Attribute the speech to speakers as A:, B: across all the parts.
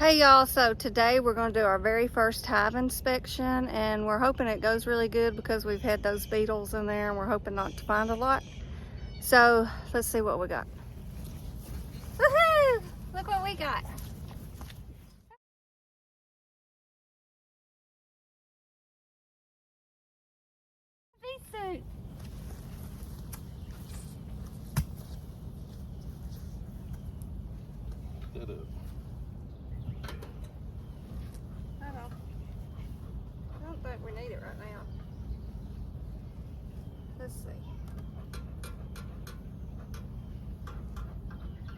A: Hey y'all, so today we're going to do our very first hive inspection, and we're hoping it goes really good because we've had those beetles in there and we're hoping not to find a lot. So let's see what we got. Woohoo! Look what we got. Bee suit.
B: Shut up.
A: I don't think we need it right now. Let's see.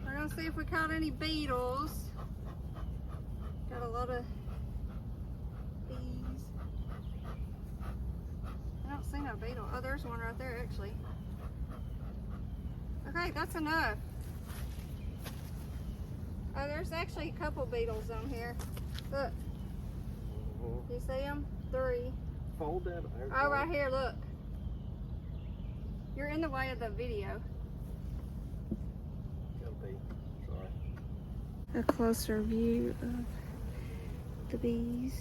A: We're gonna see if we caught any beetles. Got a lot of bees. I don't see no beetle. Oh, there's one right there actually. Okay, that's enough. Oh, there's actually a couple beetles on here. Look. You see them? 3.
B: Fold that.
A: Oh, right here, look. You're in the way of the video.
B: Sorry.
A: A closer view of the bees.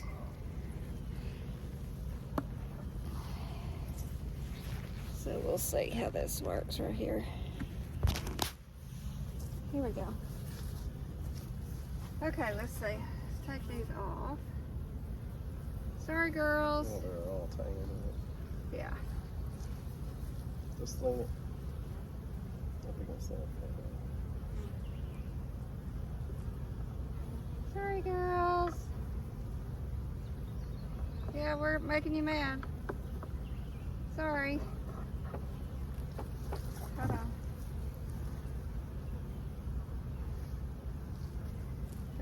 A: So we'll see how this works right here. Here we go. Okay, let's see. Let's take these off. Sorry, girls.
B: Oh, they're all tangled in it.
A: Yeah.
B: Just lean it. Up against that.
A: Sorry, girls. Yeah, we're making you mad. Sorry. Hold on.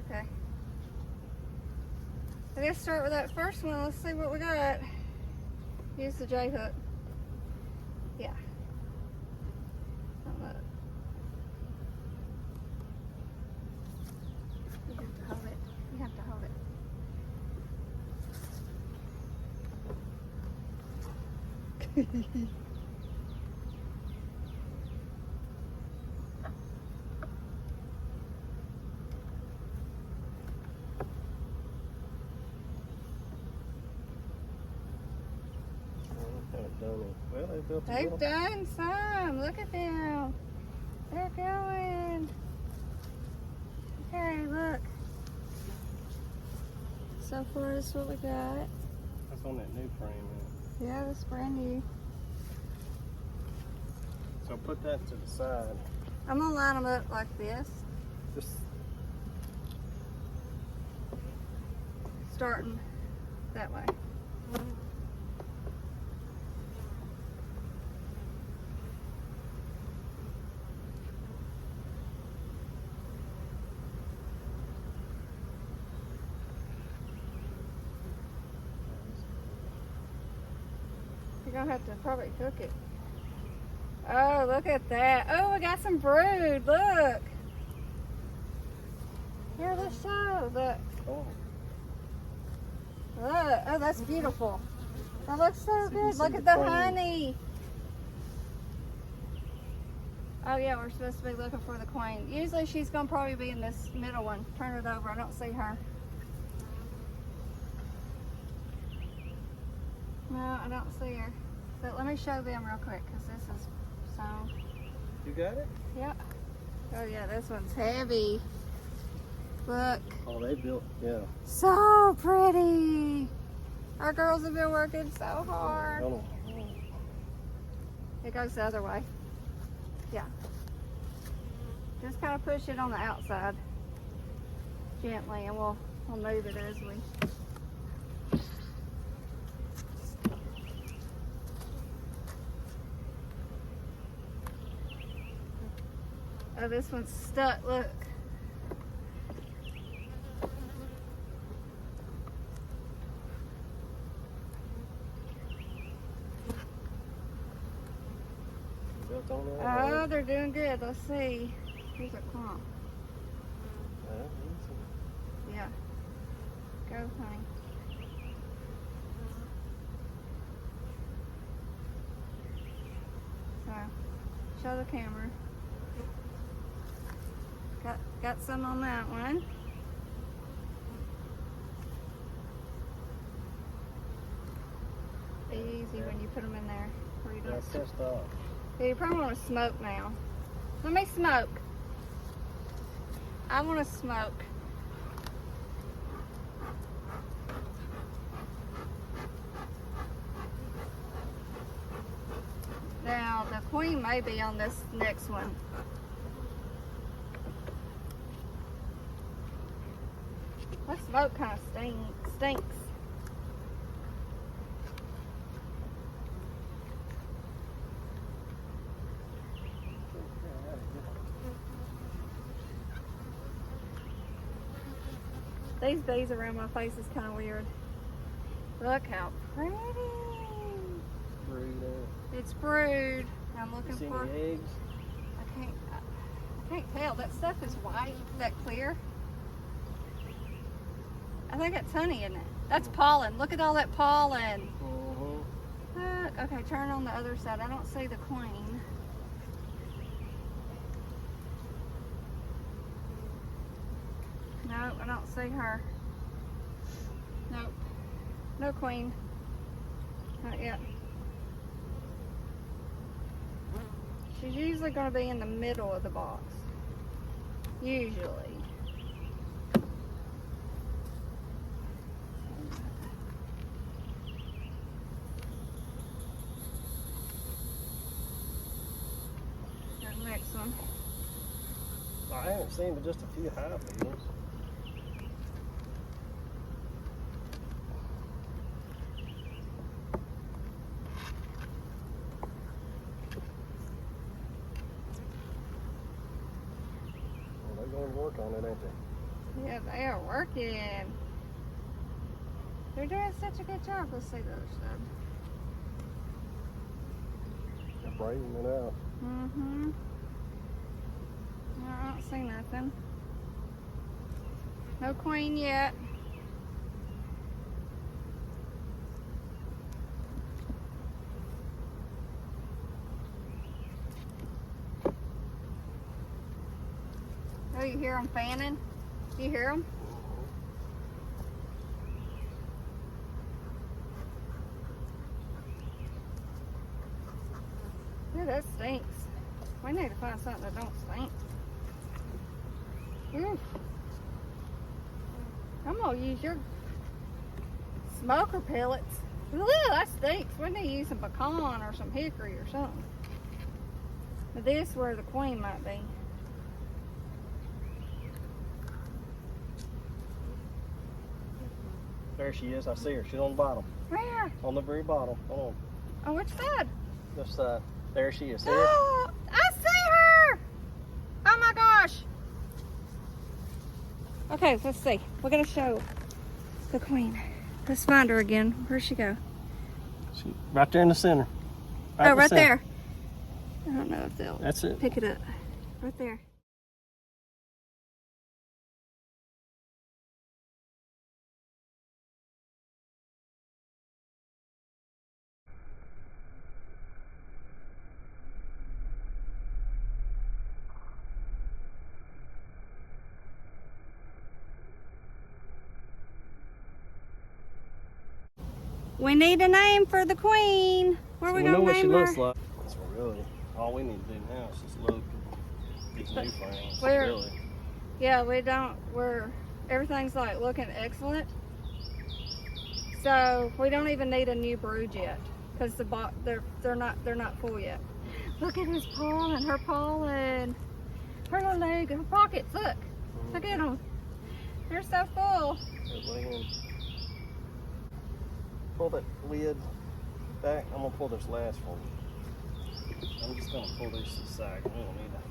A: Okay. I guess start with that first one. Let's see what we got. Use the J hook. Yeah. Look. You have to hold it. You have to hold it.
B: Well, they built a
A: They've
B: little.
A: done some. Look at them. They're going. Okay, look. So far, this is what we got.
B: That's on that new frame.
A: Yeah, that's brand new.
B: So put that to the side.
A: I'm gonna line them up like this,
B: Just
A: starting that way. You're gonna have to probably cook it. Oh, look at that. Oh, we got some brood. Look. Here, let's show. Look.
B: oh,
A: Look. Oh, that's beautiful. That looks so
B: So you
A: good.
B: see
A: Look
B: the
A: at the
B: queen.
A: honey. Oh, yeah, we're supposed to be looking for the queen. Usually she's going to probably be in this middle one. Turn it over. I don't see her. No, I don't see her. But let me show them real quick because this is so...
B: you got it?
A: Yep. Oh, yeah, this one's heavy. Look.
B: Oh, they built. Yeah.
A: So pretty. Our girls have been working so hard.
B: Hold on.
A: It goes the other way. Yeah. Just kind of push it on the outside gently, and we'll move it as we... Oh, this one's stuck. Look.
B: Built on that.
A: Oh, they're doing good. Let's see. Here's a clump. Yeah. Go, honey. So, show the camera. Got some on that one. put them in there. Or you
B: Yeah,
A: don't.
B: pissed off.
A: Yeah, you probably want to smoke now. Let me smoke. I want to smoke. Now, the queen may be on this next one. That smoke kind of stinks. These bees around my face is kind of weird. Look how pretty.
B: Brood
A: It's brood. I'm looking
B: see
A: for.
B: any eggs?
A: I can't tell. That stuff is white. That clear. I think that's honey in it. That's pollen. Look at all that pollen. Look. Okay, turn on the other side. I don't see the queen. No, I don't see her. Nope. No queen. Not yet. She's usually going to be in the middle of the box. Usually. The next one.
B: I haven't seen but just a few hive beetles. Well, they're going to work on it, ain't they?
A: Yeah, they are working. They're doing such a good job. Let's see the other side.
B: They're braving it out.
A: Mm-hmm. No, I don't see nothing. No queen yet. Oh, you hear them fanning? You hear them? Yeah, that stinks. We need to find something that don't stink. Oof. I'm gonna use your smoker pellets. Ugh, that stinks. We need to use some pecan or some hickory or something. But this where the queen might be.
B: There she is. I see her. She's on the bottom.
A: Where?
B: On the very bottom. Hold
A: On which side?
B: on. This side. There she is. See her?
A: Oh, I see her! Oh my gosh! Okay, let's see. We're gonna show the queen. Let's find her again. Where'd she go?
B: She, right there in the center.
A: Oh,
B: in the
A: right
B: center.
A: there. I don't know if they'll
B: That's it.
A: pick it up. Right there. We need a name for the queen. Where are we
B: We know
A: gonna
B: what she
A: name her?
B: looks like. So really, all we need to do now is just look these new frames.
A: Where-
B: Really.
A: Yeah, we don't. Everything's like looking excellent. So we don't even need a new brood yet because they're not full yet. Look at his pollen, her pollen, her little leg, her pockets. Look at them. They're so full.
B: Pull that lid back. I'm gonna pull this last one. I'm just gonna pull this aside. We don't need that.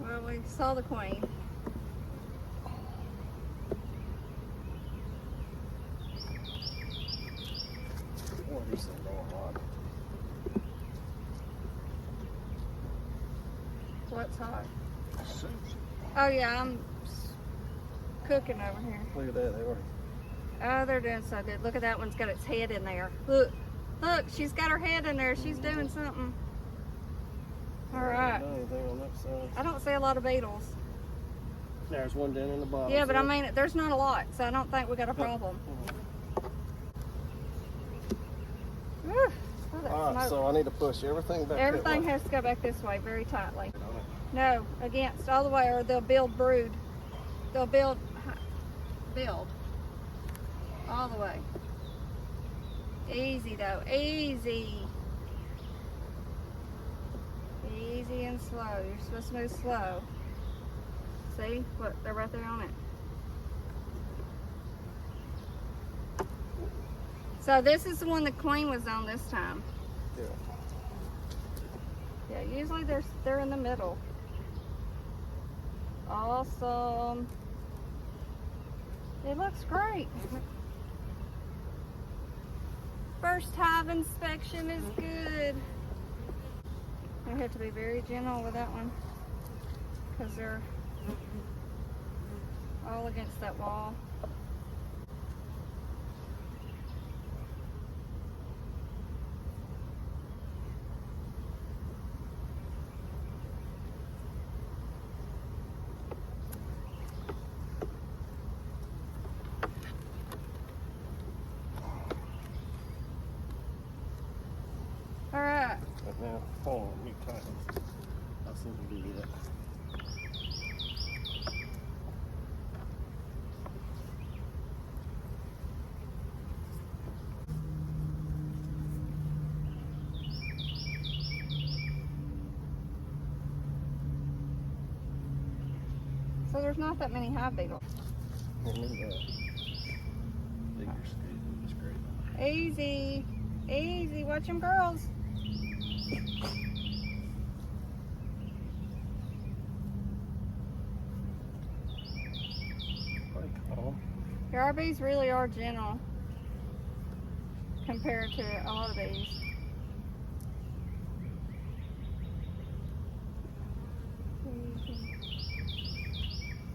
A: Well, we saw the queen.
B: Boy, these things going hot.
A: What's hot? Oh yeah, I'm cooking over here.
B: Look at that. They were.
A: Oh, they're doing so good. Look at that one's got its head in there. Look, she's got her head in there. She's doing something. All right.
B: Anything on that side.
A: I don't see a lot of beetles.
B: There's one down in the bottom.
A: Yeah, but I mean, there's not a lot, so I don't think we got a problem. Whew. Oh, that
B: All right,
A: smoke.
B: so I need to push everything back.
A: Everything
B: that way.
A: has to go back this way very tightly.
B: Don't it?
A: No, against all the way, or they'll build brood. They'll build all the way. Easy though, easy. Easy and slow. You're supposed to move slow. See? Look, they're right there on it. So this is the one the queen was on this time.
B: Yeah.
A: Yeah, usually they're in the middle. Awesome. It looks great. First hive inspection is good. I have to be very gentle with that one because they're all against that wall. All right.
B: But now, hold on, let me tighten. I'll see if we can do that.
A: So there's not that many hive beetles.
B: Let me bigger scoop. It's great.
A: Easy, easy. Watch them, girls.
B: Pretty calm.
A: Our bees really are gentle compared to a lot of bees.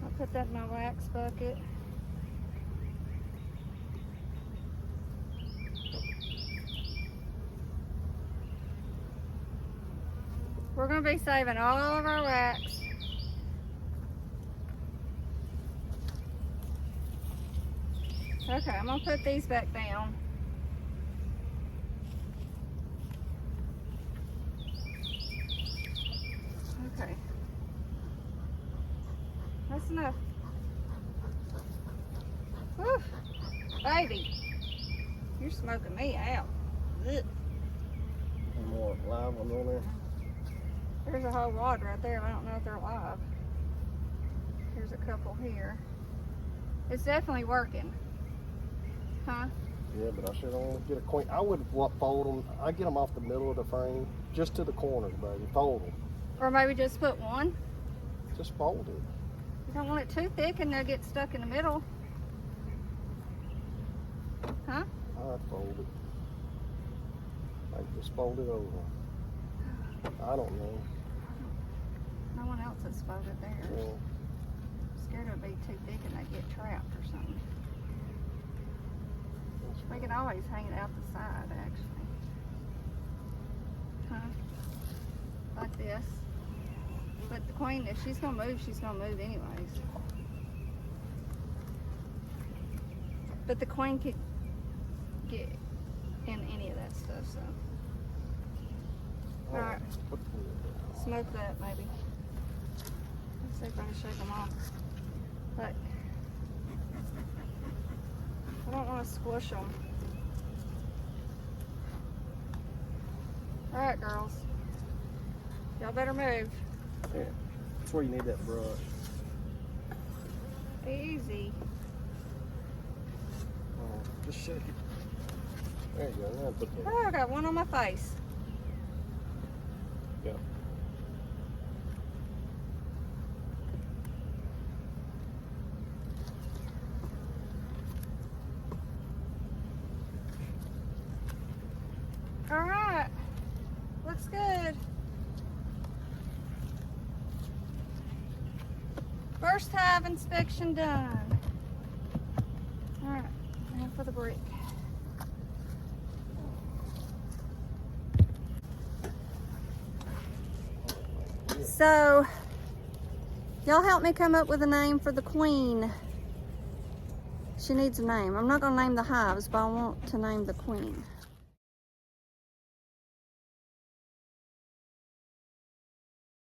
A: I'll put that in my wax bucket. We're going to be saving all of our wax. Okay, I'm going to put these back down. Okay. That's enough. Whew. Baby, you're smoking me out. Ugh.
B: One more live one on there.
A: There's a whole wad right there. I don't know if they're live. Here's a couple here. It's definitely working. Huh?
B: Yeah, but I should only get a queen. I would fold them. I get them off the middle of the frame, just to the corners, baby. Fold them.
A: Or maybe just put one.
B: Just fold it.
A: You don't want it too thick and they'll get stuck in the middle. Huh?
B: I'd fold it. Like just fold it over. I don't know.
A: No one else has folded theirs.
B: Yeah.
A: Scared it would be too thick and they'd get trapped or something. We can always hang it out the side, actually. Huh? Like this. But the queen, if she's gonna move, she's gonna move anyways. But the queen could get in any of that stuff, so. Alright. Smoke that, maybe. Let's see if I can shake them off. Look. I don't want to squish them. Alright, girls. Y'all better move.
B: Yeah. That's where you need that brush.
A: Easy.
B: Oh, just shake it. There you go. Now put that.
A: Oh, I got one on my face.
B: Yeah.
A: Alright. Looks good. First hive inspection done. Alright, now for the brick. So, Y'all help me come up with a name for the queen. She needs a name. I'm not gonna name the hives, but I want to name the queen.